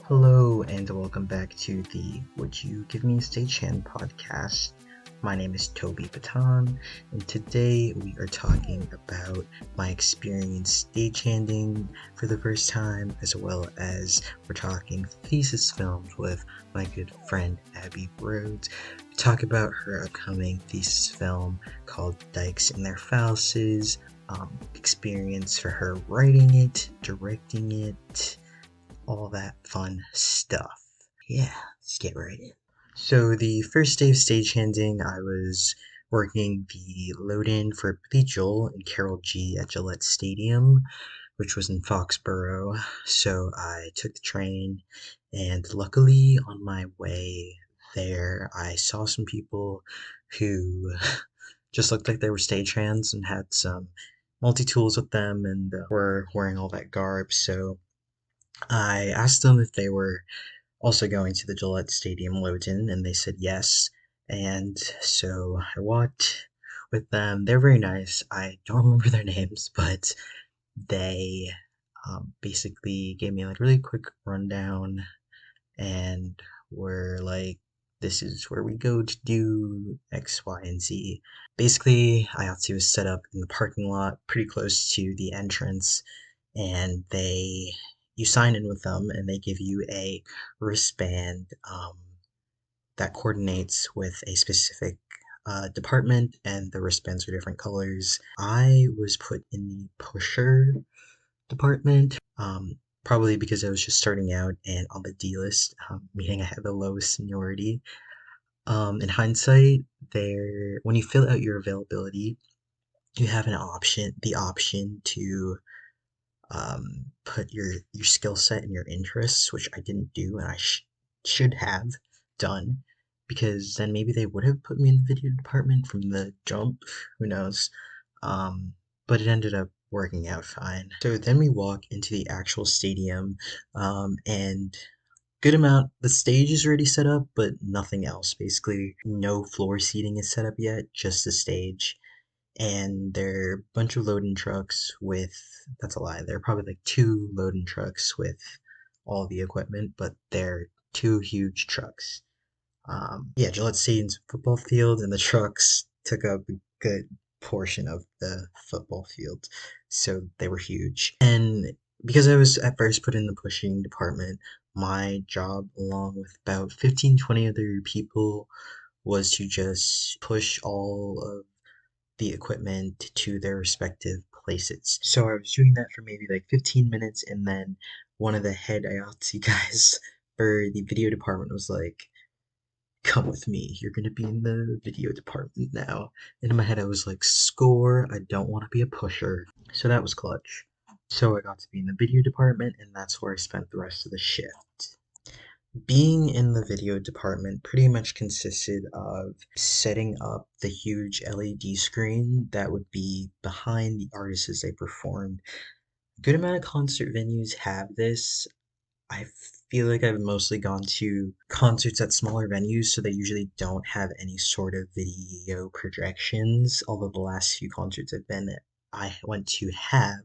Hello and welcome back to the Would You Give Me a Stagehand podcast. My name is Toby Baton, and today we are talking about my experience stagehanding for the first time, as well as we're talking thesis films with my good friend Abby Rhodes. We talk about her upcoming thesis film called Dykes and Their Phalluses, experience for her writing it, directing it, all that fun stuff. Yeah, let's get right in. So the first day of stagehanding, I was working the load-in for Billy Joel and Karol G at Gillette Stadium, which was in Foxborough. So I took the train, and luckily on my way there, I saw some people who just looked like they were stagehands and had some multi-tools with them and were wearing all that garb. So I asked them if they were also going to the Gillette Stadium load-in, and they said yes. And so I walked with them. They're very nice. I don't remember their names, but they basically gave me like a really quick rundown and were like, this is where we go to do X, Y, and Z. Basically, IATSE was set up in the parking lot pretty close to the entrance, and you sign in with them and they give you a wristband that coordinates with a specific department, and the wristbands are different colors. I was put in the pusher department, probably because I was just starting out and on the D list, meaning I had the lowest seniority. In hindsight, when you fill out your availability, you have the option to put your skill set and your interests, which I didn't do, and I should have done, because then maybe they would have put me in the video department from the jump. Who knows? But it ended up working out fine. So then we walk into the actual stadium, and the stage is already set up, but nothing else. Basically, no floor seating is set up yet, just the stage. And there are a bunch of loading trucks that's a lie. There are probably like two loading trucks with all the equipment, but they're two huge trucks. Yeah, Gillette Stadium's a football field, and the trucks took up a good portion of the football field, so they were huge. And because I was at first put in the pushing department, my job, along with about 15-20 other people, was to just push all of the equipment to their respective places. So I was doing that for maybe like 15 minutes, and then one of the head IATSE guys for the video department was like, come with me, you're gonna be in the video department now. And in my head I was like, score, I don't want to be a pusher. So that was clutch. So I got to be in the video department, and that's where I spent the rest of the shift. Being in the video department pretty much consisted of setting up the huge LED screen that would be behind the artists as they performed. A good amount of concert venues have this. I feel like I've mostly gone to concerts at smaller venues, so they usually don't have any sort of video projections, although the last few concerts I went to have.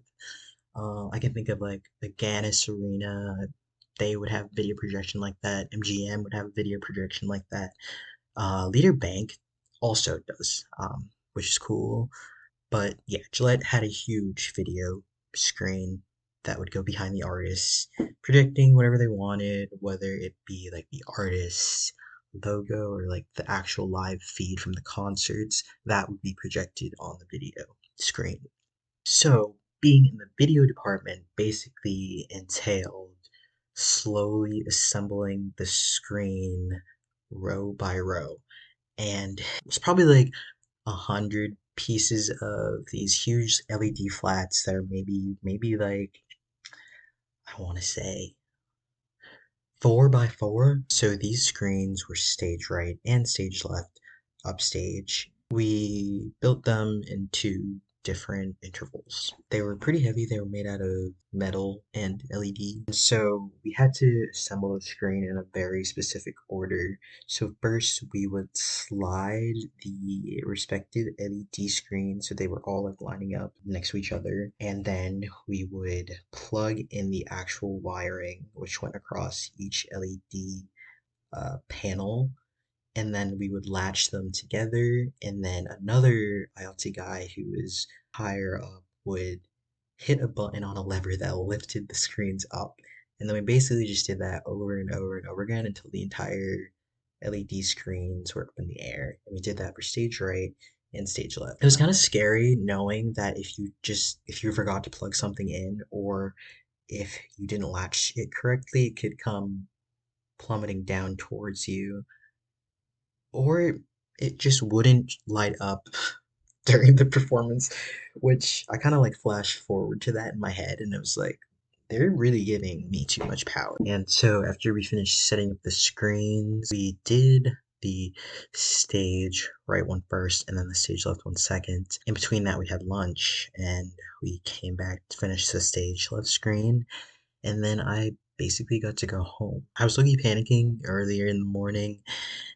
I can think of like the Gannis Arena. They would have video projection like that. MGM would have a video projection like that. Leader Bank also does, which is cool. But yeah, Gillette had a huge video screen that would go behind the artists, projecting whatever they wanted, whether it be like the artist's logo or like the actual live feed from the concerts, that would be projected on the video screen. So, being in the video department basically entailed slowly assembling the screen row by row. And it was probably like 100 pieces of these huge LED flats that are maybe like, I want to say 4x4. So these screens were stage right and stage left upstage. We built them into different intervals. They were pretty heavy. They were made out of metal and LED. And so we had to assemble the screen in a very specific order. So first we would slide the respective LED screens so they were all like lining up next to each other. And then we would plug in the actual wiring which went across each LED panel, and then we would latch them together, and then another IoT guy who was higher up would hit a button on a lever that lifted the screens up, and then we basically just did that over and over and over again until the entire LED screens were up in the air. And we did that for stage right and stage left. It was kind of scary knowing that if you forgot to plug something in, or if you didn't latch it correctly, it could come plummeting down towards you, or it just wouldn't light up during the performance, which I kind of like flashed forward to that in my head, and it was like, they're really giving me too much power. And so after we finished setting up the screens, we did the stage right one first and then the stage left one second. In between that, we had lunch and we came back to finish the stage left screen, and then I basically got to go home. I was looking panicking earlier in the morning,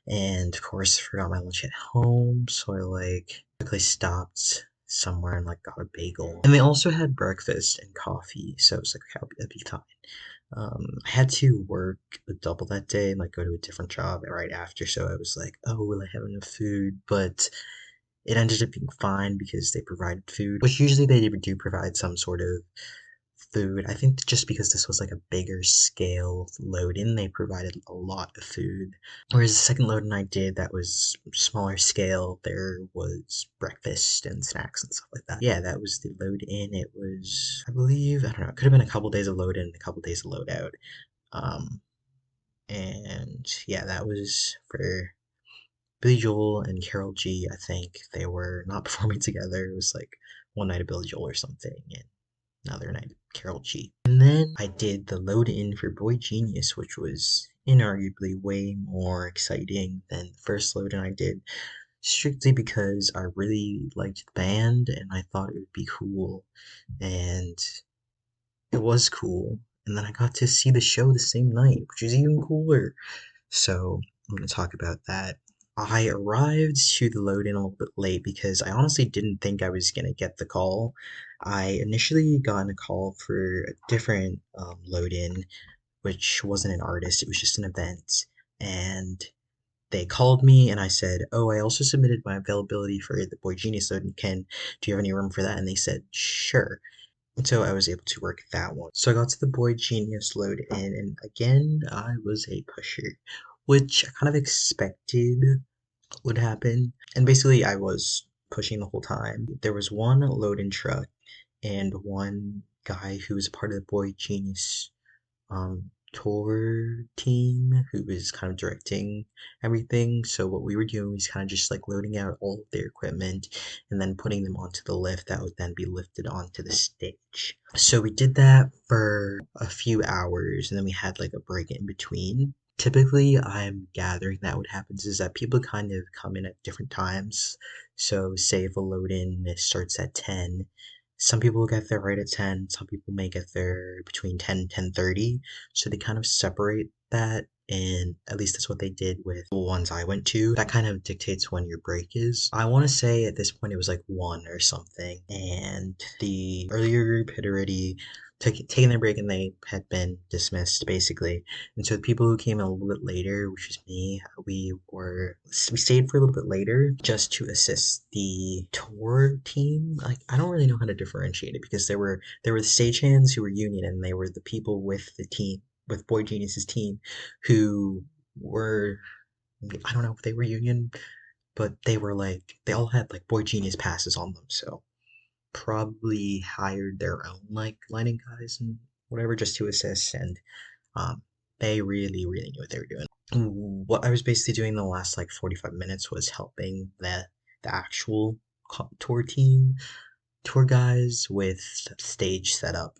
and of course forgot my lunch at home, so I like quickly stopped somewhere and like got a bagel. And they also had breakfast and coffee, so it was like, okay, that'd be fine. I had to work a double that day and like go to a different job right after, so I was like, oh, will I have enough food? But it ended up being fine because they provided food, which usually they do provide some sort of food. I think just because this was like a bigger scale load in, they provided a lot of food. Whereas the second load in I did that was smaller scale, there was breakfast and snacks and stuff like that. Yeah, that was the load in. It was, I believe, I don't know, it could have been a couple days of load in and a couple days of load out. Um, and yeah, that was for Billy Joel and Karol G. I think they were not performing together. It was like one night of Billy Joel or something, and another night Karol G. And then I did the load in for Boygenius, which was inarguably way more exciting than the first load in I did, strictly because I really liked the band and I thought it would be cool. And it was cool. And then I got to see the show the same night, which is even cooler. So I'm going to talk about that. I arrived to the load in a little bit late because I honestly didn't think I was going to get the call. I initially got a call for a different load in, which wasn't an artist, it was just an event. And they called me and I said, oh, I also submitted my availability for the Boygenius load in. Do you have any room for that? And they said, sure. And so I was able to work that one. So I got to the Boygenius load in, and again, I was a pusher, which I kind of expected would happen. And basically, I was pushing the whole time. There was one load-in truck and one guy who was a part of the Boygenius tour team who was kind of directing everything. So what we were doing was kind of just like loading out all of their equipment and then putting them onto the lift that would then be lifted onto the stage. So we did that for a few hours and then we had like a break in between. Typically, I'm gathering that what happens is that people kind of come in at different times. So say if a load in starts at 10, some people will get there right at 10, some people may get there between 10 and 10:30. So they kind of separate that, and at least that's what they did with the ones I went to. That kind of dictates when your break is. I want to say at this point it was like 1 or something, and the earlier group had already taken their break and they had been dismissed basically. And so the people who came in a little bit later, which was me, we stayed for a little bit later just to assist the tour team. Like, I don't really know how to differentiate it because there were the stagehands who were union, and they were the people with the team, with Boygenius's team, who were, I don't know if they were union, but they were like, they all had like Boygenius passes on them, so probably hired their own like lighting guys and whatever just to assist. And um, they really, really knew what they were doing. What I was basically doing the last like 45 minutes was helping the actual tour guys with stage setup.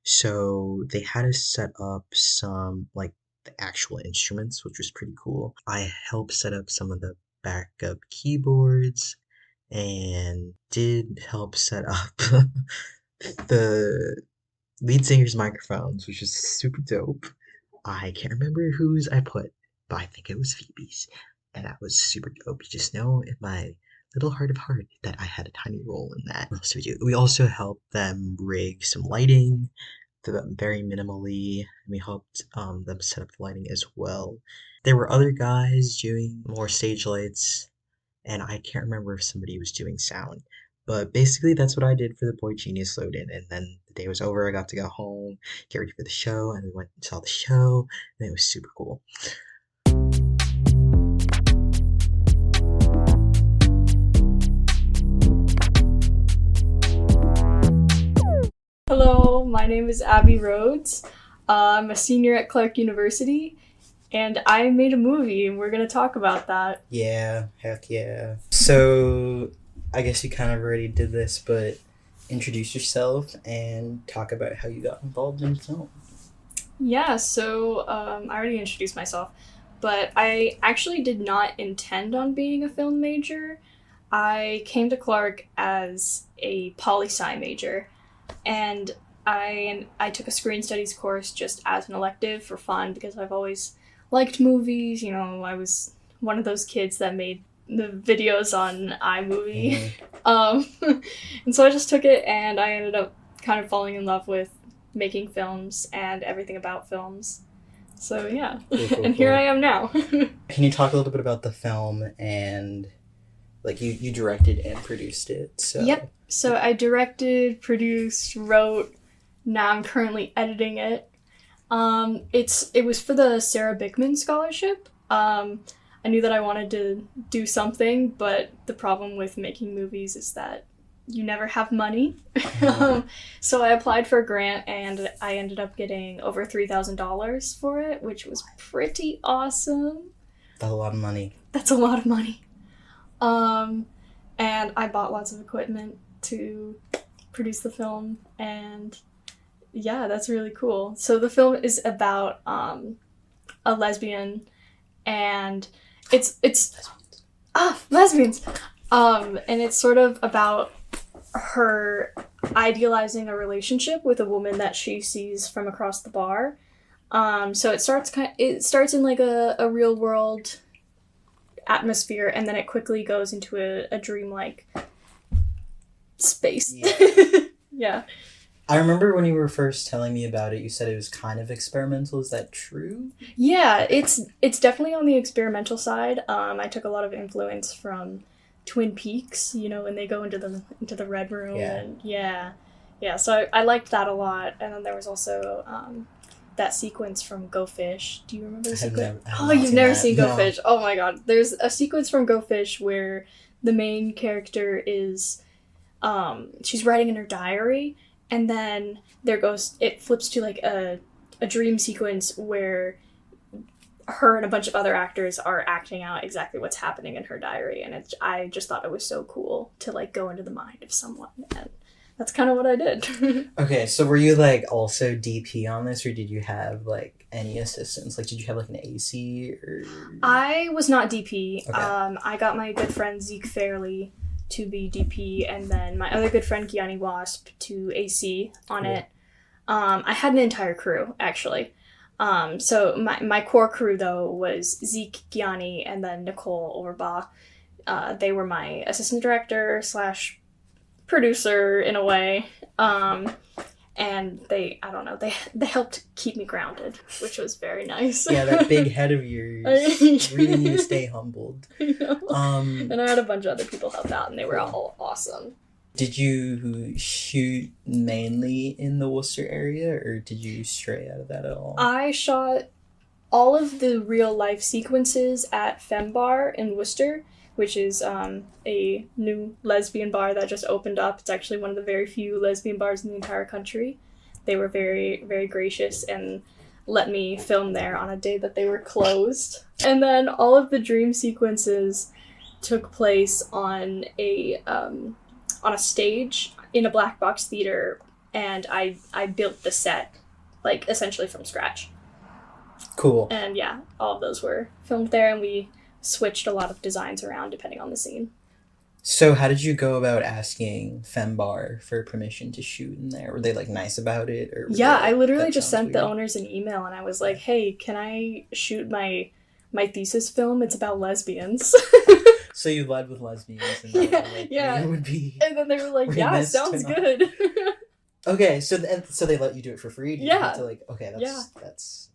So they had us set up some like the actual instruments, which was pretty cool. I helped set up some of the backup keyboards and did help set up the lead singer's microphones, which is super dope. I can't remember whose I put, but I think it was Phoebe's, and that was super dope. You just know in my little heart of heart that I had a tiny role in that. What else did we do? We also helped them rig some lighting, very minimally, and we helped them set up the lighting as well. There were other guys doing more stage lights, and I can't remember if somebody was doing sound. But basically, that's what I did for the Boygenius load in. And then the day was over, I got to go home, get ready for the show, and we went and saw the show, and it was super cool. Hello, my name is Abby Rhodes. I'm a senior at Clark University, and I made a movie, and we're going to talk about that. Yeah, heck yeah. So, I guess you kind of already did this, but introduce yourself and talk about how you got involved in film. Yeah, so I already introduced myself, but I actually did not intend on being a film major. I came to Clark as a poli-sci major, and I took a screen studies course just as an elective for fun because I've always liked movies. You know, I was one of those kids that made the videos on iMovie. And so I just took it, and I ended up kind of falling in love with making films and everything about films. So yeah, cool. Here I am now. Can you talk a little bit about the film and like you directed and produced it? So Yep. So I directed, produced, wrote. Now I'm currently editing it. It was for the Sarah Bickman Scholarship. I knew that I wanted to do something, but the problem with making movies is that you never have money. So I applied for a grant, and I ended up getting over $3,000 for it, which was pretty awesome. That's a lot of money. That's a lot of money. And I bought lots of equipment to produce the film, and yeah, that's really cool. So the film is about a lesbian, and it's lesbians. And it's sort of about her idealizing a relationship with a woman that she sees from across the bar. So it starts in like a real world atmosphere, and then it quickly goes into a dreamlike space. Yeah. Yeah. I remember when you were first telling me about it, you said it was kind of experimental. Is that true? Yeah, it's definitely on the experimental side. I took a lot of influence from Twin Peaks, you know, when they go into the red room. Yeah. And yeah. So I liked that a lot. And then there was also that sequence from Go Fish. Do you remember the sequence? You've never seen Go Fish. Oh my god. There's a sequence from Go Fish where the main character is she's writing in her diary, and then it flips to like a dream sequence where her and a bunch of other actors are acting out exactly what's happening in her diary, and I just thought it was so cool to like go into the mind of someone, and that's kind of what I did. Okay, so were you like also DP on this, or did you have like any assistance? Like, did you have like an AC or? I was not DP. Okay. I got my good friend Zeke Fairley to be DP, and then my other good friend Gianni Wasp to AC on it. I had an entire crew, actually. So my core crew, though, was Zeke, Gianni, and then Nicole Overbaugh. They were my assistant director / producer, in a way. And they helped keep me grounded, which was very nice. Yeah, that big head of yours really need to stay humbled. I know. And I had a bunch of other people help out, and they were all awesome. Did you shoot mainly in the Worcester area, or did you stray out of that at all? I shot all of the real life sequences at Fembar in Worcester, which is a new lesbian bar that just opened up. It's actually one of the very few lesbian bars in the entire country. They were very, very gracious and let me film there on a day that they were closed. And then all of the dream sequences took place on a stage in a black box theater, and I built the set, like, essentially from scratch. Cool. And yeah, all of those were filmed there, and we switched a lot of designs around depending on the scene. So how did you go about asking Fembar for permission to shoot in there? Were they like nice about it, or were Yeah, they I like, literally "That just sounds sent the weird"? owners an email and I was like, hey, can I shoot my thesis film? It's about lesbians. So you led with lesbians, and they were like, Yeah. "We would be." And then they were like, yeah, Remiss to sounds not- good. Okay, so so they let you do it for free. Did you Yeah. have to like, okay, that's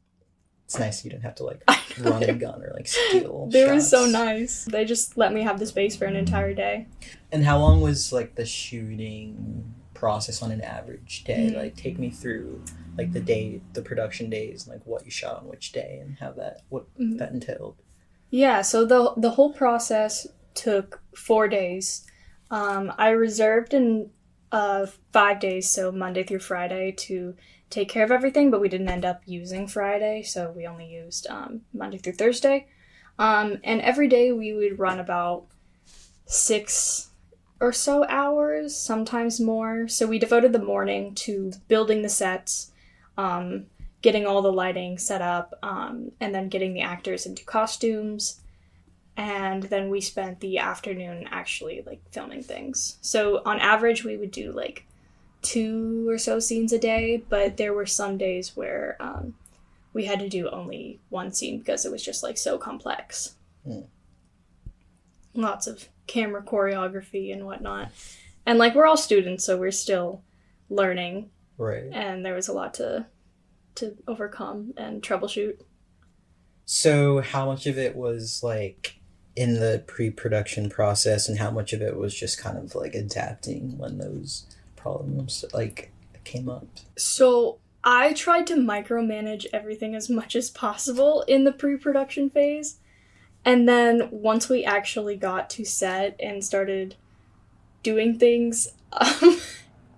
it's nice. You don't have to like I know. run and gun or like steal. They were so shots. nice. They just let me have the space for an entire day. And how long was like the shooting process on an average day? Mm. Like, take me through like the production days, and like what you shot on which day, and how what Mhm. that entailed. Yeah, so the whole process took 4 days. I reserved in 5 days, so Monday through Friday, to take care of everything, but we didn't end up using Friday, so we only used Monday through Thursday. And every day we would run about 6 or so hours, sometimes more. So we devoted the morning to building the sets, getting all the lighting set up, and then getting the actors into costumes. And then we spent the afternoon actually like filming things. So on average we would do like 2 or so scenes a day, but there were some days where we had to do only 1 scene because it was just like so complex. Lots of camera choreography and whatnot. And like we're all students, so we're still learning, Right. and there was a lot to overcome and troubleshoot. So how much of it was like in the pre-production process, and how much of it was just kind of like adapting when those problems like came up? So I tried to micromanage everything as much as possible in the pre-production phase. And then once we actually got to set and started doing things,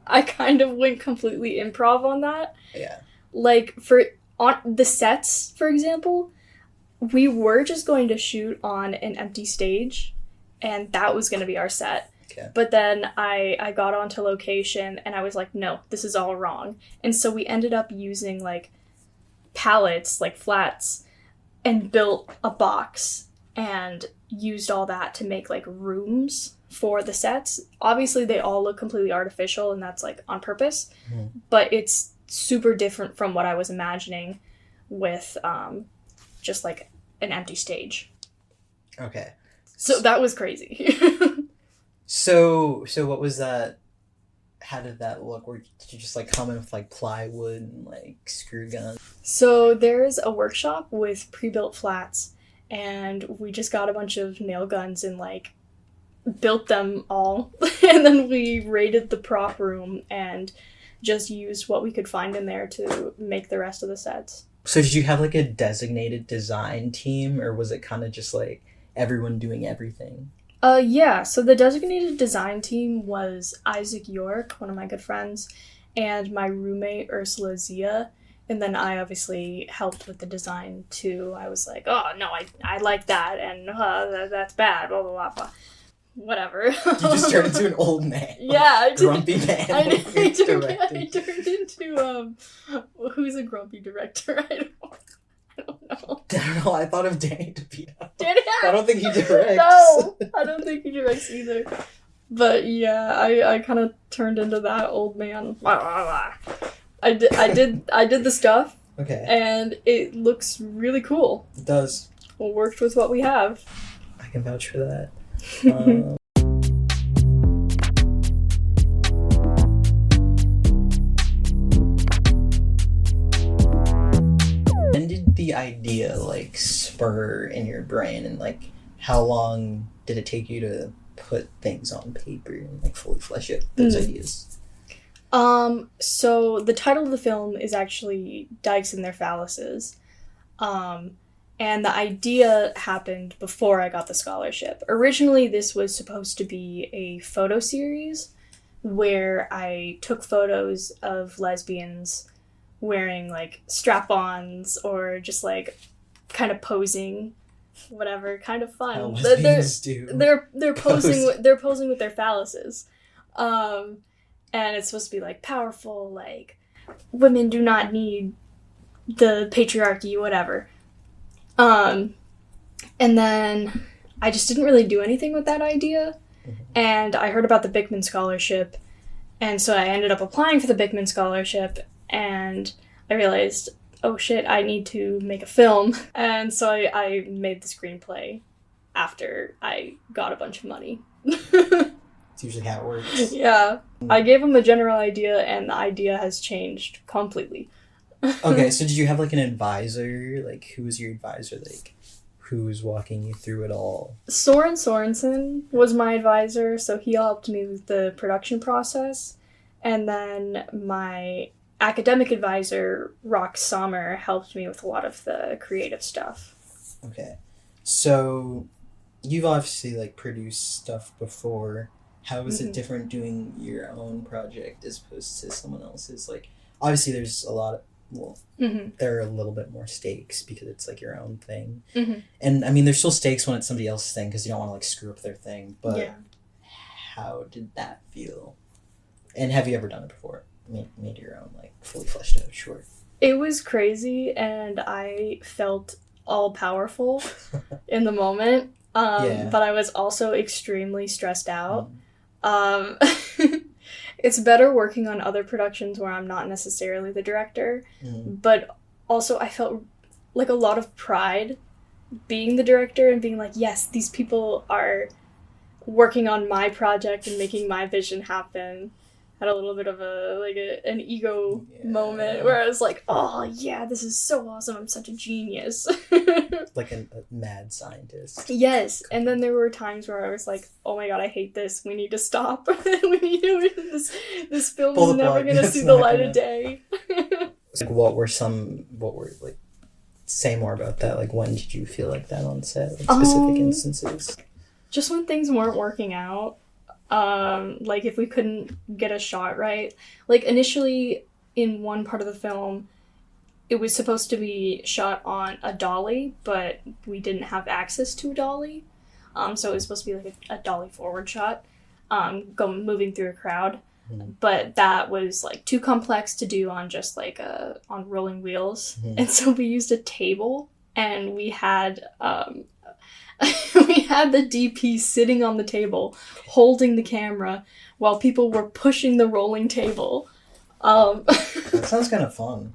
I kind of went completely improv on that. Yeah. Like on the sets, for example, we were just going to shoot on an empty stage, and that was going to be our set. Okay. But then I got onto location and I was like, no, this is all wrong. And so we ended up using like pallets, like flats, and built a box and used all that to make like rooms for the sets. Obviously they all look completely artificial, and that's like on purpose, but it's super different from what I was imagining with just like an empty stage. Okay. So that was crazy. So what was that? How did that look? Did you just like come in with like plywood and like screw guns? So there's a workshop with pre-built flats, and we just got a bunch of nail guns and like built them all. And then we raided the prop room and just used what we could find in there to make the rest of the sets. So did you have like a designated design team, or was it kind of just like everyone doing everything? Yeah, so the designated design team was Isaac York, one of my good friends, and my roommate Ursula Zia, and then I obviously helped with the design too. I was like, oh no, I like that, and that's bad, blah blah blah blah. Whatever. You just turned into an old man. Yeah, I did. Grumpy man. I turned directing. into who's a grumpy director? I don't know. I don't know. I thought of Danny DeVito. Danny. I don't think he directs. No, I don't think he directs either. But yeah, I kind of turned into that old man. I did the stuff, Okay. and it looks really cool. It does. We worked with what we have. I can vouch for that. When did the idea like spur in your brain, and like how long did it take you to put things on paper and like fully flesh out those ideas? So the title of the film is actually Dykes and Their Phalluses. And the idea happened before I got the scholarship. Originally, this was supposed to be a photo series where I took photos of lesbians wearing like strap-ons or just like kind of posing, whatever, kind of fun. How lesbians do. They're posing with their phalluses. And it's supposed to be like powerful, like women do not need the patriarchy, whatever. And then I just didn't really do anything with that idea. and I heard about the Bickman Scholarship, and so I ended up applying for the Bickman Scholarship, and I realized, oh shit, I need to make a film. And so I made the screenplay after I got a bunch of money. It's usually how it works. Yeah. I gave him a general idea, and the idea has changed completely. Okay, so did you have, like, an advisor? Like, who was your advisor? Like, who was walking you through it all? Soren Sorensen was my advisor, so he helped me with the production process. And then my academic advisor, Rock Sommer, helped me with a lot of the creative stuff. Okay. So, you've obviously, like, produced stuff before. How is it different doing your own project as opposed to someone else's? Like, obviously there's a lot of, well, there are a little bit more stakes because it's, like, your own thing. And, I mean, there's still stakes when it's somebody else's thing because you don't want to, like, screw up their thing. But how did that feel? And have you ever done it before? Made your own, like, fully fleshed out short? It was crazy, and I felt all-powerful in the moment. But I was also extremely stressed out. It's better working on other productions where I'm not necessarily the director, but also I felt like a lot of pride being the director and being like, yes, these people are working on my project and making my vision happen. Had a little bit of an ego moment where I was like, oh yeah, this is so awesome, I'm such a genius. Like a mad scientist. Yes, and then there were times where I was like, oh my god, I hate this, we need to stop. We need to, this film is never going to see the light of day. Like, say more about that, like, when did you feel like that on set, like, specific instances? Just when things weren't working out. Like, if we couldn't get a shot right. Like, initially, in one part of the film, it was supposed to be shot on a dolly, but we didn't have access to a dolly. So it was supposed to be, like, a dolly forward shot, moving through a crowd. But that was, like, too complex to do on just, like, on rolling wheels. And so we used a table, and we had, we had the DP sitting on the table, holding the camera, while people were pushing the rolling table. That sounds kind of fun.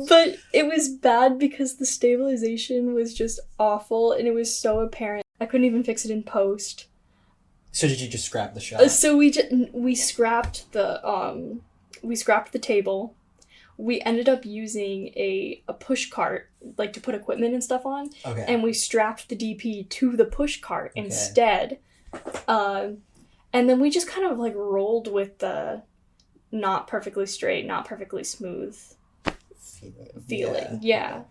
But it was bad because the stabilization was just awful, and it was so apparent. I couldn't even fix it in post. So did you just scrap the shot? So we scrapped the table. We ended up using a push cart, like, to put equipment and stuff on. Okay. And we strapped the DP to the push cart instead. And then we just kind of, like, rolled with the not perfectly straight, not perfectly smooth feeling. Yeah.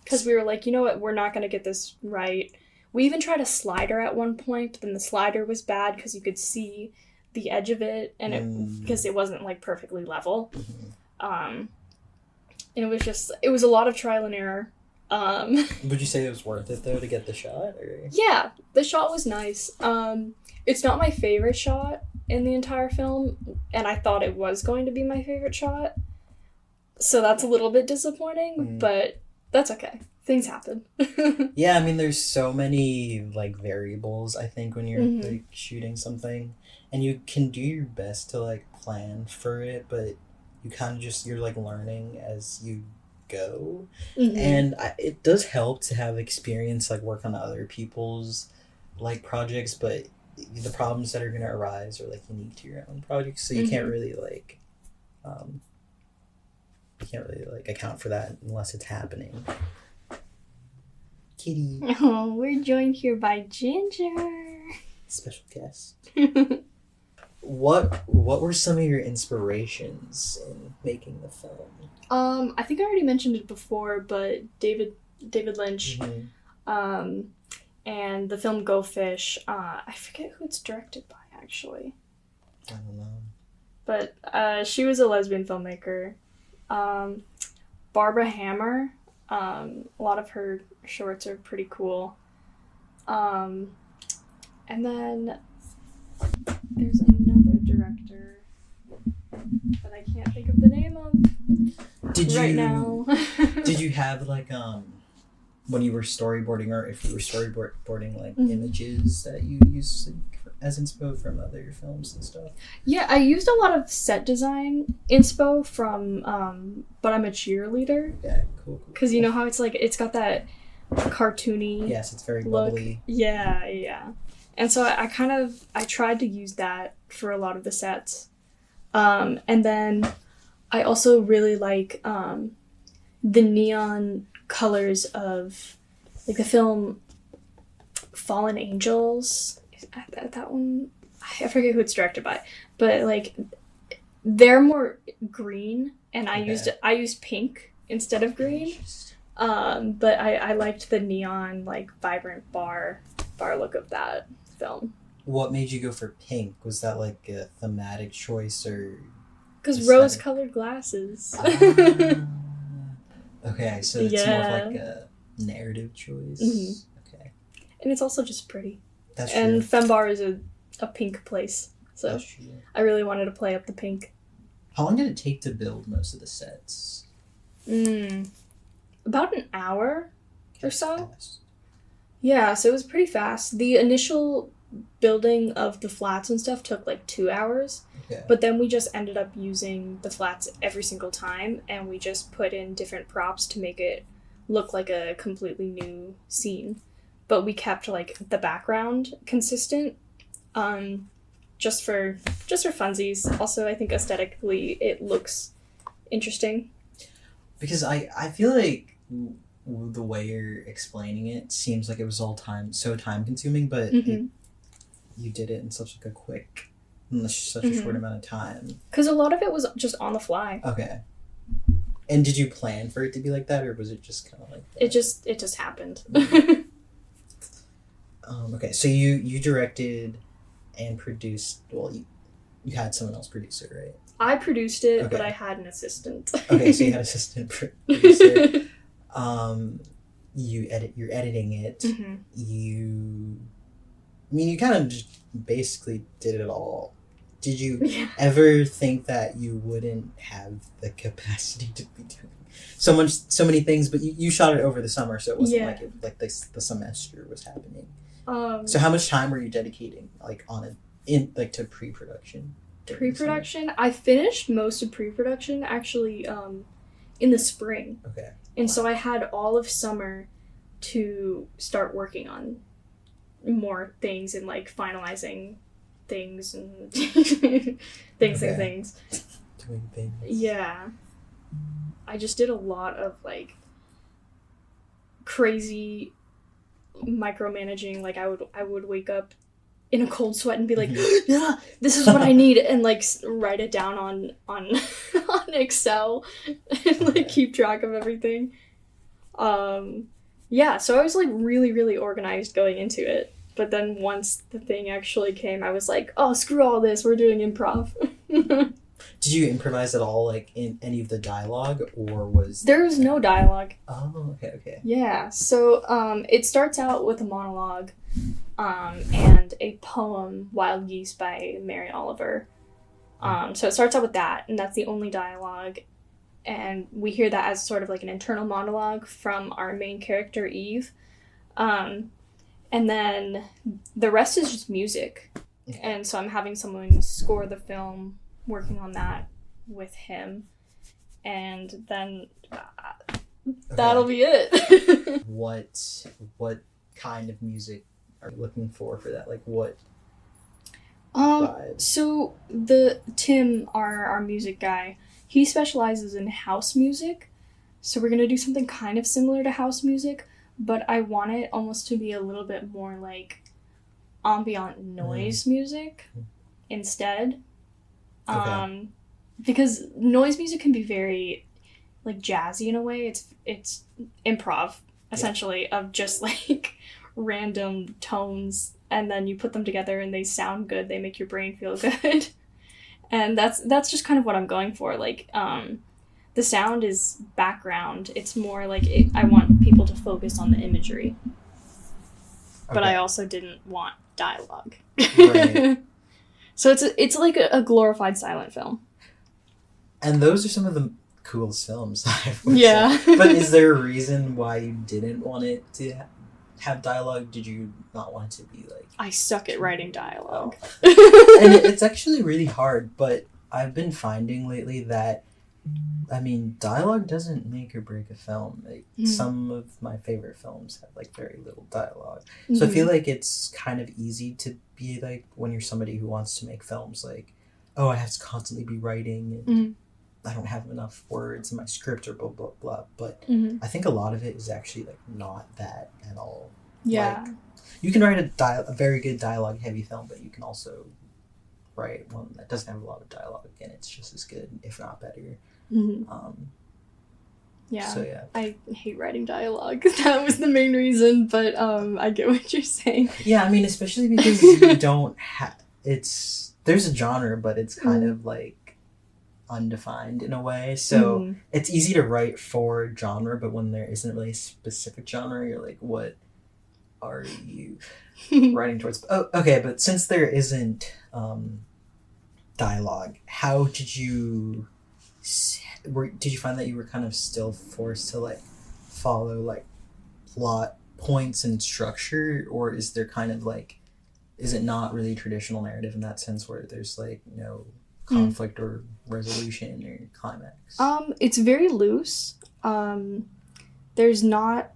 Because we were like, you know what, we're not going to get this right. We even tried a slider at one point, but then the slider was bad because you could see the edge of it, and because it wasn't, like, perfectly level. And it was a lot of trial and error. Would you say it was worth it, though, to get the shot? Or? Yeah, the shot was nice. It's not my favorite shot in the entire film, and I thought it was going to be my favorite shot. So that's a little bit disappointing, but that's okay. Things happen. Yeah, I mean, there's so many, like, variables, I think, when you're, like, shooting something. And you can do your best to, like, plan for it, but you kind of just, you're, like, learning as you go. And it does help to have experience, like, work on other people's, like, projects, but the problems that are going to arise are, like, unique to your own project, so you can't really, like, account for that unless it's happening. Kitty. Oh, we're joined here by Ginger. Special guest. What were some of your inspirations in making the film? I think I already mentioned it before, but David Lynch, and the film Go Fish. I forget who it's directed by, actually. I don't know. But she was a lesbian filmmaker. Barbara Hammer. A lot of her shorts are pretty cool. And then there's another director that I can't think of the name of now. Did you have, like, when you were storyboarding, or if you were storyboarding, like, images that you used as inspo from other films and stuff? Yeah, I used a lot of set design inspo from But I'm a Cheerleader. Yeah, cool. Because you know how it's like, it's got that cartoony Yes, it's very look. bubbly. Yeah. And so I tried to use that for a lot of the sets. And then I also really like the neon colors of like the film Fallen Angels. That one, I forget who it's directed by, but like they're more green, and I used pink instead of green. But I liked the neon, like vibrant bar look of that film. What made you go for pink? Was that like a thematic choice or? Because rose-colored glasses. Okay, so it's more of like a narrative choice. Mm-hmm. Okay. And it's also just pretty. That's true. And Fembar is a pink place, so That's true. I really wanted to play up the pink. How long did it take to build most of the sets? About an hour or so. Fast. Yeah, so it was pretty fast. The initial building of the flats and stuff took like 2 hours. Okay. But then we just ended up using the flats every single time, and we just put in different props to make it look like a completely new scene. But we kept like the background consistent, just for funsies. Also, I think aesthetically it looks interesting. Because I feel like the way you're explaining it seems like it was all time consuming, but you did it in such like a quick, in such a short amount of time. Because a lot of it was just on the fly. Okay. And did you plan for it to be like that, or was it just kind of like that? It just happened. Okay, so you directed and produced. Well, you had someone else produce it, right? I produced it, Okay. but I had an assistant. Okay, so you had assistant producer. You're editing it. You kind of just basically did it all. Did you ever think that you wouldn't have the capacity to be doing so many things? But you shot it over the summer, so it wasn't the semester was happening. So how much time were you dedicating, like to pre-production? Pre-production, I finished most of pre-production actually in the spring. Okay. And so I had all of summer to start working on more things and like finalizing things and things. Doing things. Yeah. I just did a lot of like crazy micromanaging. Like I would wake up in a cold sweat and be like, yeah, this is what I need, and like write it down on on Excel and like keep track of everything. Yeah, so I was like really organized going into it. But then once the thing actually came, I was like, oh, screw all this, we're doing improv. Did you improvise at all, like in any of the dialogue, or was there was no dialogue? Oh, okay. Yeah, so it starts out with a monologue and a poem, Wild Geese by Mary Oliver. So it starts out with that, and that's the only dialogue. And we hear that as sort of like an internal monologue from our main character, Eve. And then the rest is just music. And so I'm having someone score the film, working on that with him. And then that'll be it. What kind of music are you looking for that? Like what vibe? So Tim, our music guy, he specializes in house music. So we're gonna do something kind of similar to house music, but I want it almost to be a little bit more like ambient noise music instead. Okay. Because noise music can be very like jazzy in a way. It's improv essentially of just like random tones, and then you put them together and they sound good. They make your brain feel good. And that's just kind of what I'm going for. Like the sound is background. It's more like I want people to focus on the imagery. But I also didn't want dialogue. Right. So it's like a glorified silent film. And those are some of the coolest films I've watched. Yeah. But is there a reason why you didn't want it to have dialogue? Did you not want it to be like... I suck at writing dialogue. Oh. And it's actually really hard, but I've been finding lately that, I mean, dialogue doesn't make or break a film. Like, some of my favorite films have, like, very little dialogue. So I feel like it's kind of easy to be, like, when you're somebody who wants to make films, like, oh, I have to constantly be writing, and I don't have enough words in my script or blah, blah, blah. But I think a lot of it is actually, like, not that at all. Yeah. Like, you can write a very good dialogue-heavy film, but you can also write one that doesn't have a lot of dialogue, and it's just as good, if not better. Yeah. So, yeah. I hate writing dialogue. That was the main reason, but I get what you're saying. Yeah, I mean, especially because you don't have... There's a genre, but it's kind of, like, undefined in a way. So it's easy to write for genre, but when there isn't really a specific genre, you're like, what are you writing towards? Oh, okay, but since there isn't dialogue, how did you... Did you find that you were kind of still forced to, like, follow, like, plot points and structure, or is there kind of, like, is it not really traditional narrative in that sense where there's, like, no conflict or resolution or climax? It's very loose. There's not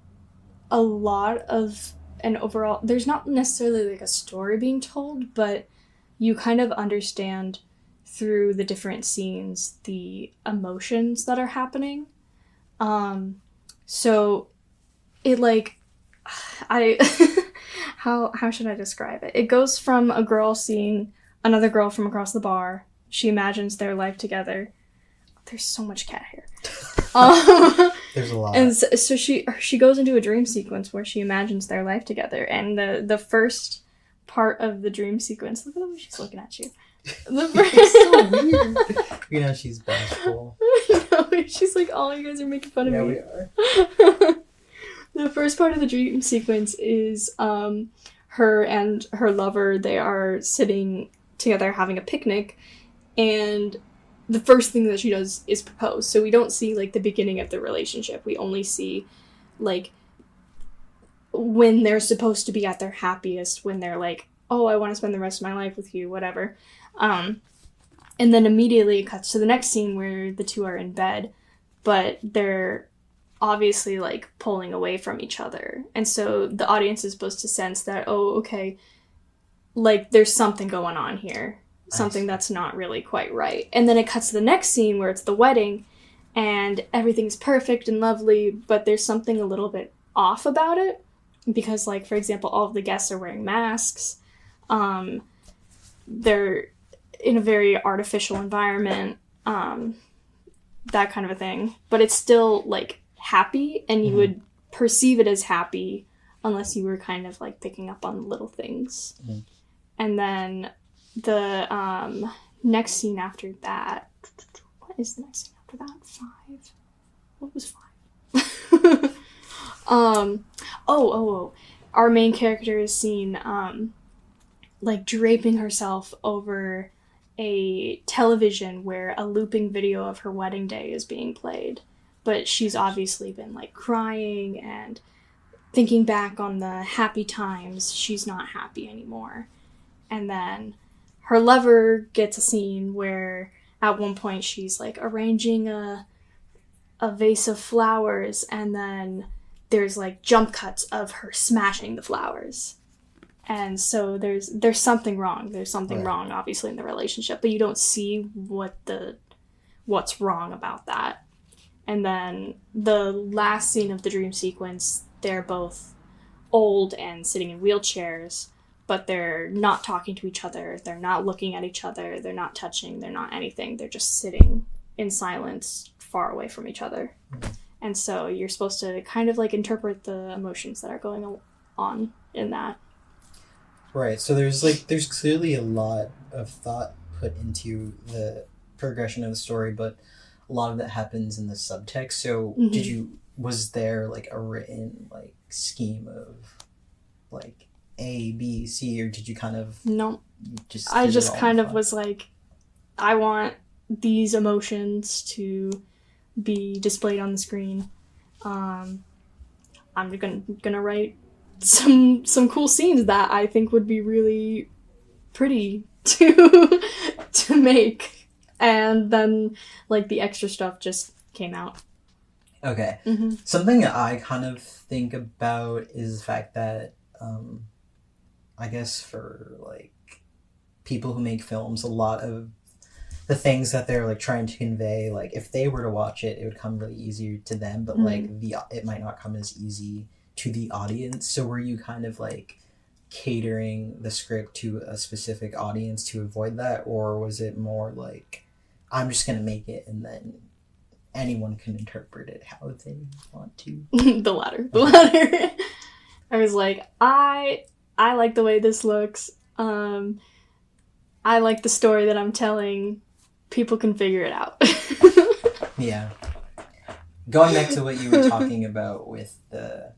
a lot of an overall... There's not necessarily, like, a story being told, but you kind of understand through the different scenes the emotions that are happening. So it, like... How should I describe it? It goes from a girl seeing another girl from across the bar. She imagines their life together. There's so much cat hair. There's a lot. And so she goes into a dream sequence where she imagines their life together. And the first part of the dream sequence... Look at the way she's looking at you. It's so weird. You know, she's bashful. No, she's like, oh, you guys are making fun of me. Yeah, we are. The first part of the dream sequence is her and her lover. They are sitting together having a picnic, and the first thing that she does is propose. So we don't see, like, the beginning of the relationship. We only see, like, when they're supposed to be at their happiest, when they're like, oh, I want to spend the rest of my life with you, whatever. And then immediately it cuts to the next scene where the two are in bed, but they're obviously, like, pulling away from each other. And so the audience is supposed to sense that, oh, okay, like, there's something going on here. Something that's not really quite right. And then it cuts to the next scene where it's the wedding, and everything's perfect and lovely, but there's something a little bit off about it. Because, like, for example, all of the guests are wearing masks. They're in a very artificial environment. That kind of a thing. But it's still, like, happy, and you would perceive it as happy unless you were kind of, like, picking up on little things. And then the next scene after that... What is the next scene after that? 5? What was 5? Our main character is seen, like, draping herself over a television where a looping video of her wedding day is being played. But she's obviously been, like, crying and thinking back on the happy times. She's not happy anymore. And then her lover gets a scene where at one point she's, like, arranging a vase of flowers, and then there's, like, jump cuts of her smashing the flowers. And so there's something wrong. There's something wrong, obviously, in the relationship, but you don't see what's wrong about that. And then the last scene of the dream sequence, they're both old and sitting in wheelchairs, but they're not talking to each other. They're not looking at each other. They're not touching. They're not anything. They're just sitting in silence, far away from each other. And so you're supposed to kind of, like, interpret the emotions that are going on in that. Right, so there's clearly a lot of thought put into the progression of the story, but a lot of that happens in the subtext. So was there, like, a written, like, scheme of, like, A, B, C, or did you kind of... No. I just kind of was like, I want these emotions to be displayed on the screen. I'm gonna write some cool scenes that I think would be really pretty to make. And then like the extra stuff just came out. Okay. Mm-hmm. Something I kind of think about is the fact that I guess for like people who make films, a lot of the things that they're like trying to convey, like if they were to watch it, it would come really easier to them, but like it might not come as easy to the audience. So were you kind of like catering the script to a specific audience to avoid that, or was it more like I'm just gonna make it and then anyone can interpret it how they want to? The latter. I was like, I like the way this looks. I like the story that I'm telling. People can figure it out. Yeah. Going back to what you were talking about with the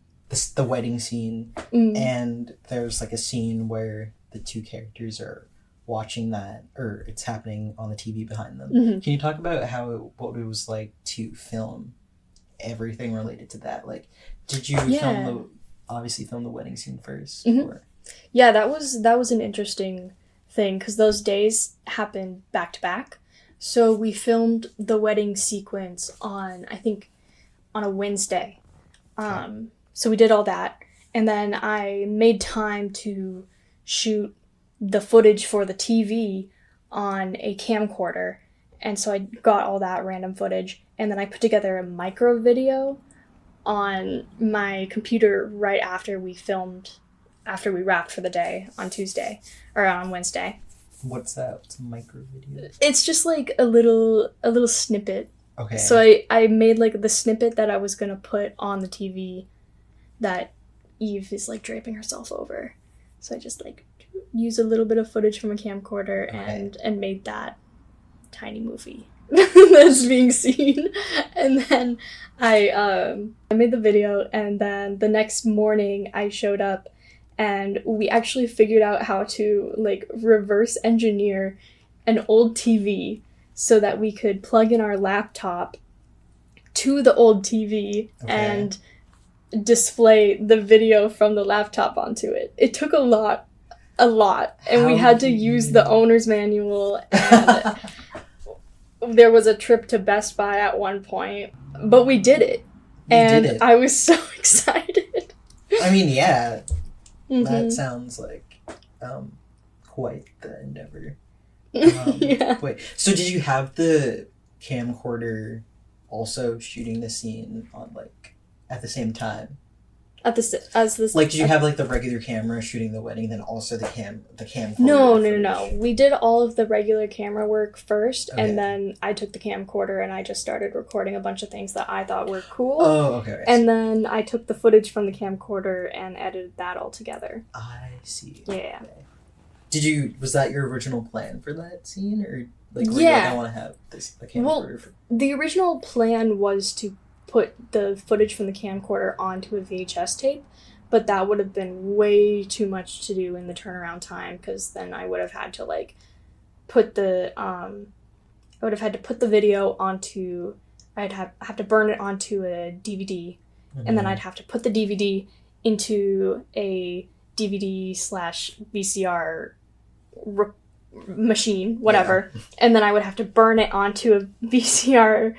wedding scene, and there's like a scene where the two characters are watching that, or it's happening on the TV behind them. Mm-hmm. Can you talk about what it was like to film everything related to that? Like, did you obviously film the wedding scene first? Mm-hmm. Or? Yeah, that was an interesting thing because those days happened back to back. So we filmed the wedding sequence on a Wednesday. So we did all that, and then I made time to shoot the footage for the TV on a camcorder, and so I got all that random footage, and then I put together a micro video on my computer right after we wrapped for the day on Tuesday or on Wednesday. What's that? What's a micro video? It's just like a little snippet. Okay. So I made like the snippet that I was gonna put on the TV that Eve is like draping herself over. So I just like used a little bit of footage from a camcorder and made that tiny movie that's being seen. And then I made the video, and then the next morning I showed up and we actually figured out how to like reverse engineer an old TV so that we could plug in our laptop to the old TV and display the video from the laptop onto it. It took a lot. And we had to use the owner's manual, and there was a trip to Best Buy at one point, but we did it. I was so excited. I mean, yeah. Mm-hmm. That sounds like quite the endeavor. Yeah. Wait, so did you have the camcorder also shooting the scene on like at the same time? Like, did you have like the regular camera shooting the wedding, then also the camcorder? No. We did all of the regular camera work first, and then I took the camcorder and I just started recording a bunch of things that I thought were cool. Oh, okay. Right. And then I took the footage from the camcorder and edited that all together. I see. Yeah. Okay. Was that your original plan for that scene, or like were you like, I want to have the camcorder? The original plan was to put the footage from the camcorder onto a VHS tape, but that would have been way too much to do in the turnaround time, because then I would have had to like put the video onto, I'd have to burn it onto a DVD, and then I'd have to put the DVD into a DVD/VCR machine, whatever, and then I would have to burn it onto a VCR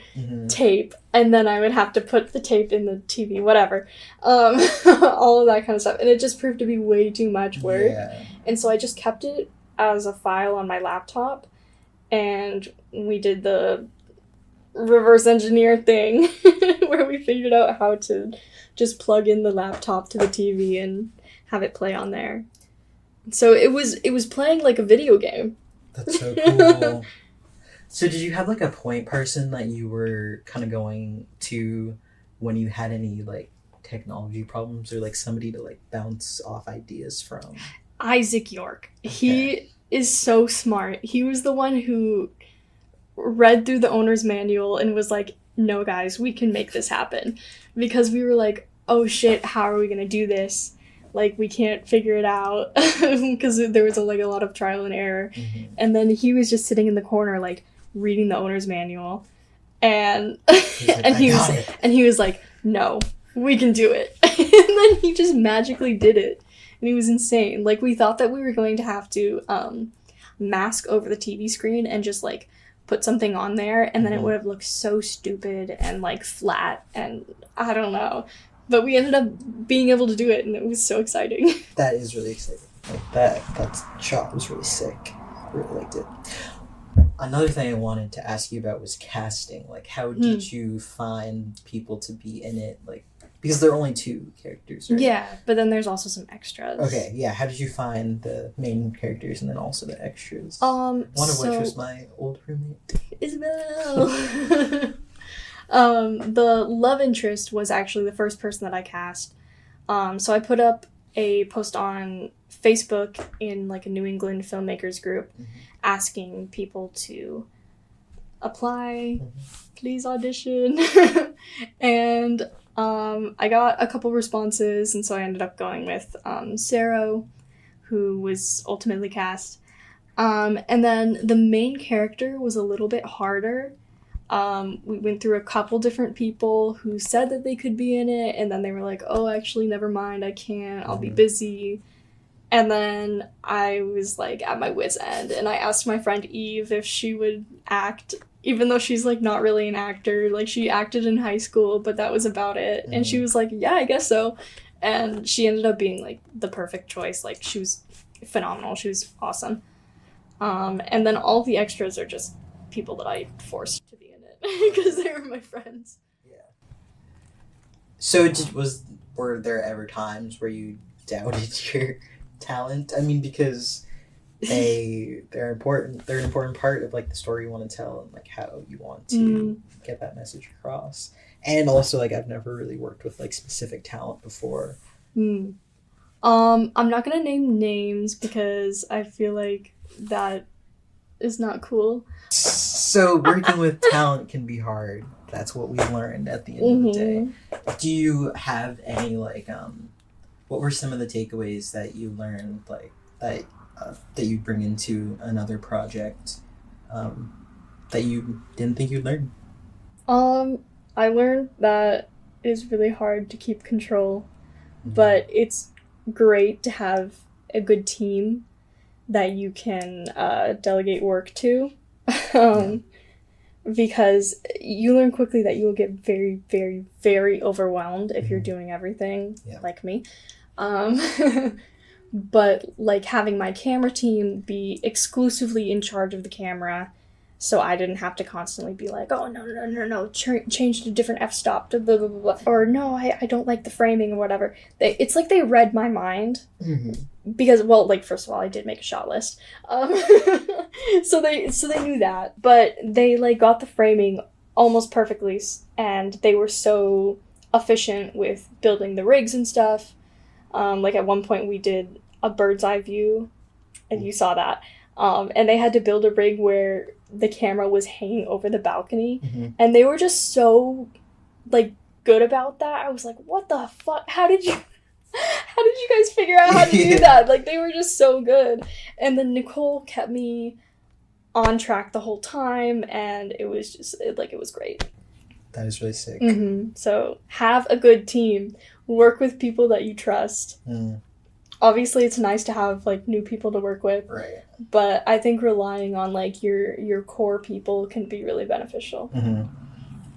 tape, and then I would have to put the tape in the TV, whatever, all of that kind of stuff, and it just proved to be way too much work. And so I just kept it as a file on my laptop, and we did the reverse engineer thing where we figured out how to just plug in the laptop to the TV and have it play on there. So it was playing like a video game. That's so cool. So did you have like a point person that you were kind of going to when you had any like technology problems, or like somebody to like bounce off ideas from? Isaac York. Okay. He is so smart. He was the one who read through the owner's manual and was like, no guys, we can make this happen. Because we were like, oh shit, how are we gonna do this? Like, we can't figure it out, because there was a lot of trial and error. And then he was just sitting in the corner, like, reading the owner's manual, and he was like, no, we can do it. And then he just magically did it. And he was insane. Like, we thought that we were going to have to mask over the TV screen and just, like, put something on there, and then it would have looked so stupid and, like, flat, and I don't know. But we ended up being able to do it, and it was so exciting. That is really exciting. Like, that shot was really sick. I really liked it. Another thing I wanted to ask you about was casting. Like, how did you find people to be in it? Like, because there are only 2 characters, right? Yeah, but then there's also some extras. Okay, yeah. How did you find the main characters and then also the extras? One of which was my old roommate. Isabel. The love interest was actually the first person that I cast. So I put up a post on Facebook in, like, a New England filmmakers group asking people to apply, please audition. And I got a couple responses, and so I ended up going with Sarah, who was ultimately cast. And then the main character was a little bit harder. We went through a couple different people who said that they could be in it, and then they were like, oh, actually, never mind, I can't, I'll be busy. And then I was, like, at my wit's end, and I asked my friend Eve if she would act, even though she's, like, not really an actor. Like, she acted in high school, but that was about it. And she was like, yeah, I guess so. And she ended up being, like, the perfect choice. Like, she was phenomenal. She was awesome. And then all the extras are just people that I forced to be in it because they were my friends. Yeah. So were there ever times where you doubted your talent? I mean, because they're important. They're an important part of, like, the story you want to tell and, like, how you want to get that message across. And also, like, I've never really worked with, like, specific talent before. I'm not gonna name names because I feel like that is not cool. So working with talent can be hard. That's what we learned at the end of the day. Do you have any, like, what were some of the takeaways that you learned, like, that you bring into another project that you didn't think you'd learn? I learned that it's really hard to keep control, but it's great to have a good team that you can delegate work to. Because you learn quickly that you will get very, very, very overwhelmed if you're doing everything, like me. But, like, having my camera team be exclusively in charge of the camera, so I didn't have to constantly be like, oh, no, change to a different f-stop, to blah, blah, blah, blah. Or, no, I don't like the framing or whatever. It's like they read my mind. Because, well, like, first of all, I did make a shot list. So they knew that. But they, like, got the framing almost perfectly, and they were so efficient with building the rigs and stuff. Like, at one point we did a bird's eye view, and you saw that. And they had to build a rig where the camera was hanging over the balcony. And they were just so, like, good about that. I was like, what the fuck? How did you guys figure out how to do that? Like, they were just so good. And then Nicole kept me on track the whole time, and it was just, it was great. That is really sick. So have a good team. Work with people that you trust. Obviously, it's nice to have, like, new people to work with. Right. But I think relying on, like, your core people can be really beneficial.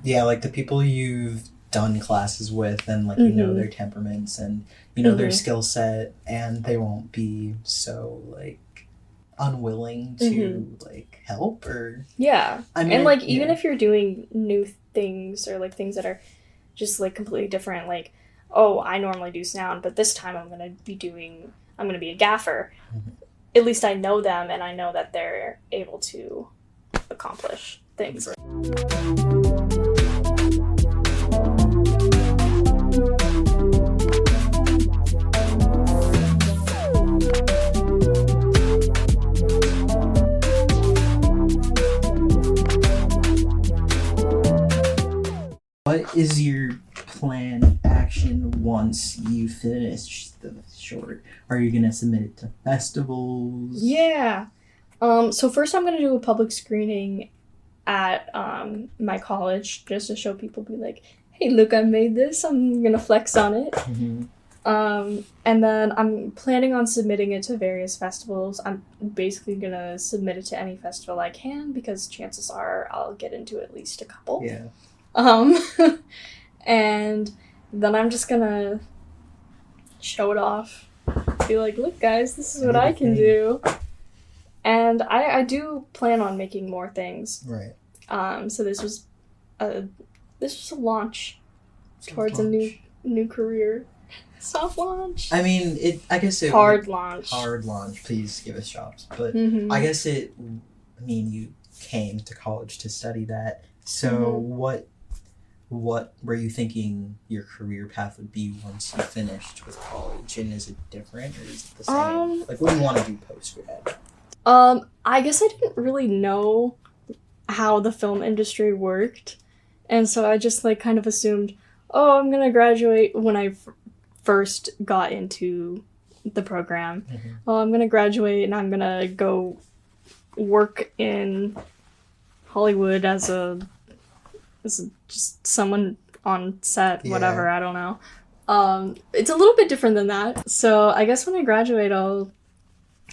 Yeah, like the people you've done classes with, and, like, you know their temperaments and you know their skill set, and they won't be so, like, unwilling to like help or I mean, and like even if you're doing new things or like things that are just like completely different, like, oh, I normally do sound, but this time I'm gonna be a gaffer. At least I know them, and I know that they're able to accomplish things. What is your plan of action once you finish the short? Are you gonna submit it to festivals? Yeah. So first I'm gonna do a public screening at my college just to show people, be like, hey, look, I made this. I'm gonna flex on it. Mm-hmm. And then I'm planning on submitting it to various festivals. I'm basically gonna submit it to any festival I can because chances are I'll get into at least a couple. Yeah. And then I'm just gonna show it off. Be like, look, guys, this is what I can do. And I do plan on making more things. Right. So this was a launch towards a new career. Soft launch. I mean, I guess it hard launch. Hard launch. Please give us jobs. But Mm-hmm. I guess you came to college to study that. So what were you thinking your career path would be once you finished with college? And is it different or is it the same? Like, what do you want to do post grad? I guess I didn't really know how the film industry worked, and so I just like kind of assumed, oh, I'm gonna graduate when I first got into the program. Mm-hmm. Oh, I'm gonna graduate and I'm gonna go work in Hollywood as just someone on set, whatever, I don't know. It's a little bit different than that. So I guess when I graduate, I'll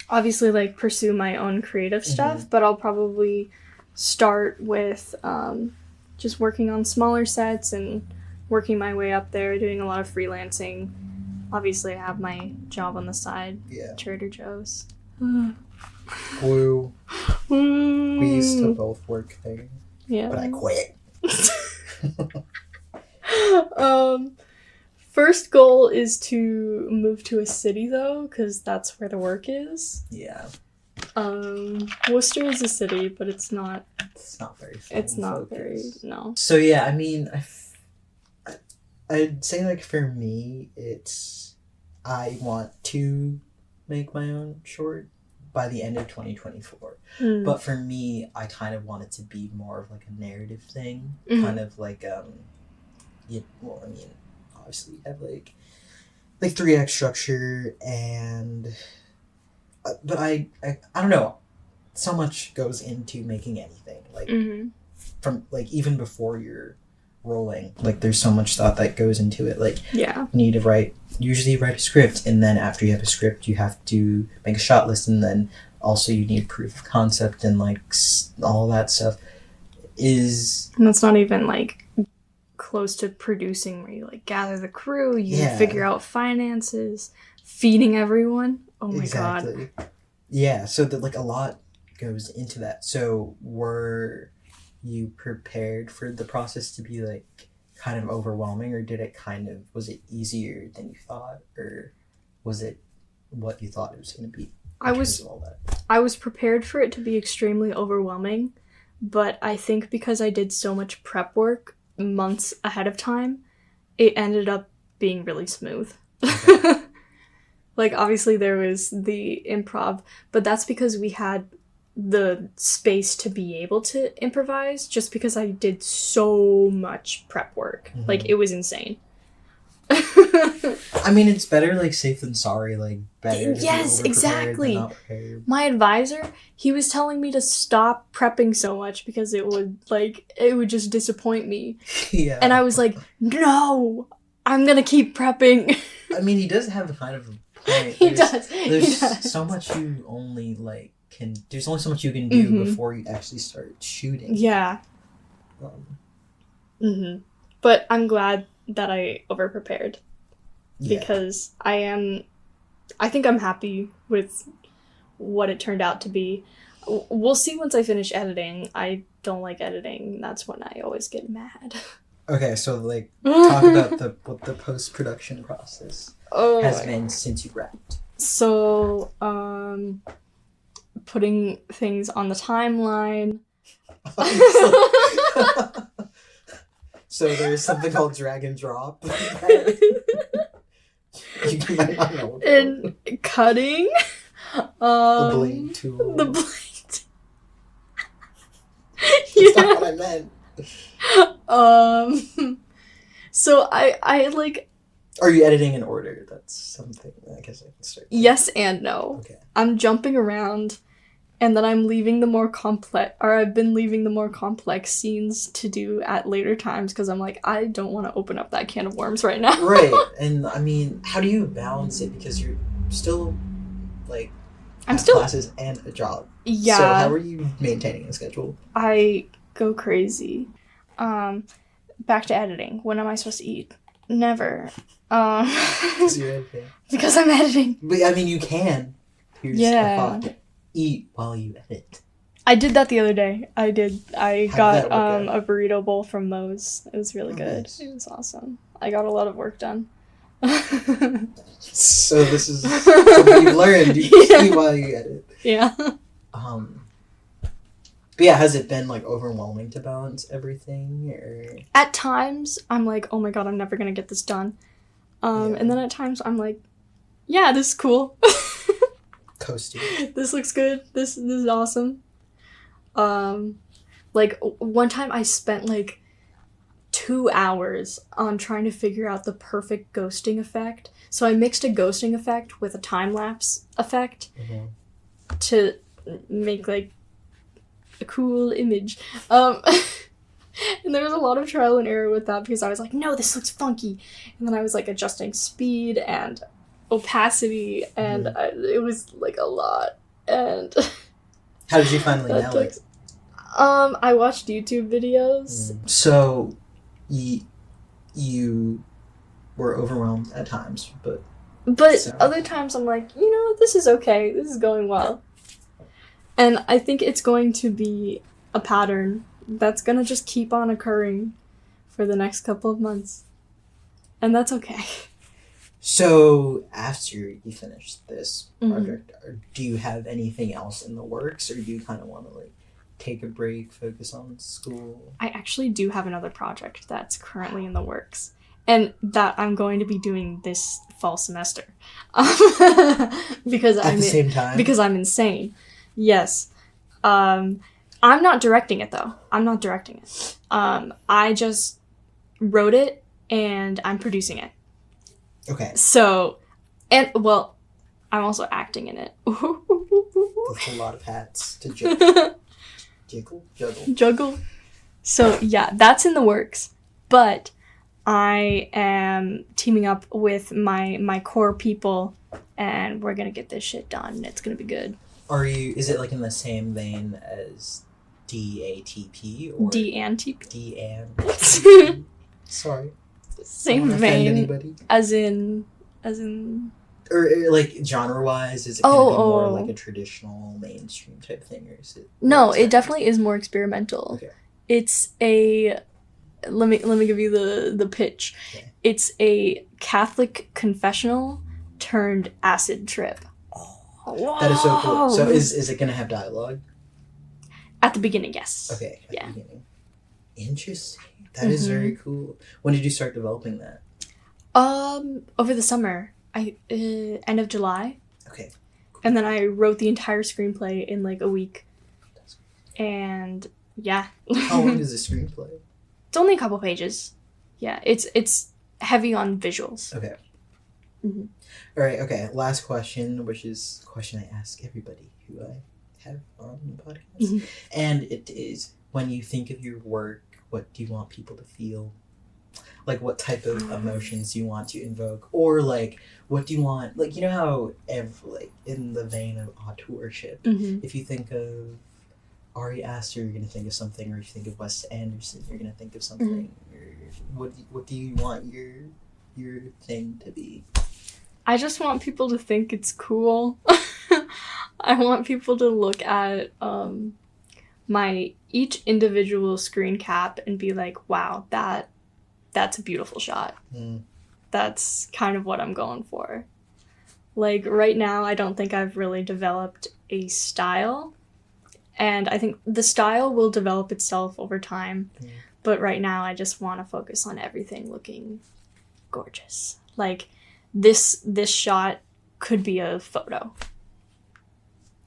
obviously like pursue my own creative stuff, but I'll probably start with just working on smaller sets and working my way up there, doing a lot of freelancing. Obviously, I have my job on the side, Trader Joe's. Woo. We used to both work there. Yeah. But I quit. First goal is to move to a city though, because that's where the work is. Yeah. Worcester is a city, but it's not. It's not very. It's not focused. very. No. So yeah, I mean, I'd say like for me, I want to make my own short by the end of 2024. But for me, I kind of want it to be more of like a narrative thing, kind of like well, I mean, obviously you have like 3-act structure and but I don't know, so much goes into making anything, like from like even before you're rolling, like there's so much thought that goes into it. Like you need to usually write a script, and then after you have a script you have to make a shot list, and then also you need proof of concept and like all that stuff and that's not even like close to producing, where you like gather the crew, you figure out finances, feeding everyone. Oh my god. Yeah, so that like a lot goes into that. So were you prepared for the process to be like kind of overwhelming, or was it easier than you thought, or was it what you thought it was going to be? I was prepared for it to be extremely overwhelming, but I think because I did so much prep work months ahead of time, it ended up being really smooth. Okay. Like obviously there was the improv, but that's because we had the space to be able to improvise, just because I did so much prep work. Like it was insane. I mean, it's better like safe than sorry, like better. Yes, exactly. My advisor, he was telling me to stop prepping so much because it would just disappoint me. Yeah. And I was like, no, I'm gonna keep prepping. I mean, he does have kind of a point. There's so much you only like there's only so much you can do before you actually start shooting. Yeah. But I'm glad that I over-prepared. Because I think I'm happy with what it turned out to be. We'll see once I finish editing. I don't like editing. That's when I always get mad. Okay, so like talk about what the post-production process has been since you wrapped. So, putting things on the timeline. So there's something called drag and drop. You might not know. And cutting. The blade tool. The blade. That's not what I meant. So I like. Are you editing in order? That's something I guess I can start. Yes and no. Okay. I'm jumping around, And then I'm leaving the more complex, or I've been leaving the more complex scenes to do at later times because I'm like, I don't want to open up that can of worms right now. Right. And I mean, how do you balance it? Because you're still, like, I'm have still classes and a job. Yeah. So how are you maintaining a schedule? I go crazy. Back to editing. When am I supposed to eat? Never. Because you're editing. Because I'm editing. But I mean, you can. Here's a thought. Eat while you edit. I did that the other day. I did. I How got did that work out? a burrito bowl from Moe's. It was really good. Nice. It was awesome. I got a lot of work done. So this is something you've learned. You eat while you edit. Yeah. But yeah, has it been like overwhelming to balance everything, or? At times, I'm like, oh my god, I'm never gonna get this done. And then at times, I'm like, yeah, this is cool. Coasting. This looks good. This is awesome. Like one time I spent like 2 hours on trying to figure out the perfect ghosting effect. So I mixed a ghosting effect with a time-lapse effect to make like a cool image. And there was a lot of trial and error with that because I was like, no, this looks funky. And then I was like adjusting speed and opacity, and it was like a lot. And how did you finally nail it? I watched YouTube videos. So you were overwhelmed at times, but other times I'm like, you know, this is okay. This is going well. And I think it's going to be a pattern that's gonna just keep on occurring for the next couple of months. And that's okay. So after you finish this project, do you have anything else in the works, or do you kind of want to like take a break, focus on school? I actually do have another project that's currently in the works, and that I'm going to be doing this fall semester. Because at the same time? Because I'm insane. Yes. I'm not directing it though. I'm not directing it. I just wrote it and I'm producing it. Okay. So, and well, I'm also acting in it. That's a lot of hats to juggle. Juggle. So yeah, that's in the works. But I am teaming up with my core people, and we're gonna get this shit done. It's gonna be good. Is it like in the same vein as DATP or D and TP? D and TP? Sorry. Same vein. Anybody? As in or like genre wise, is it gonna be more like a traditional mainstream type thing, or is it? No, it definitely is more experimental. Okay. It's a let me give you the pitch. Okay. It's a Catholic confessional turned acid trip. Oh, that is so cool. So is it gonna have dialogue? At the beginning, yes. Okay. Yeah. The beginning. Interesting. That is very cool. When did you start developing that? Over the summer. End of July. Okay. Cool. And then I wrote the entire screenplay in like a week. And yeah. How long is the screenplay? It's only a couple pages. Yeah, it's heavy on visuals. Okay. Mm-hmm. All right. Okay. Last question, which is a question I ask everybody who I have on the podcast, and it is: when you think of your work, what do you want people to feel? Like, what type of emotions do you want to invoke, or like, what do you want? Like, you know how like in the vein of auteurship, if you think of Ari Aster, you're gonna think of something, or if you think of Wes Anderson, you're gonna think of something. Or what do you want your thing to be? I just want people to think it's cool. I want people to look at my each individual screen cap and be like, wow, that's a beautiful shot. That's kind of what I'm going for. Like right now, I don't think I've really developed a style, and I think the style will develop itself over time. But right now, I just want to focus on everything looking gorgeous. Like this shot could be a photo.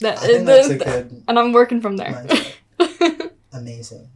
I think that's a good. And I'm working from there. Amazing.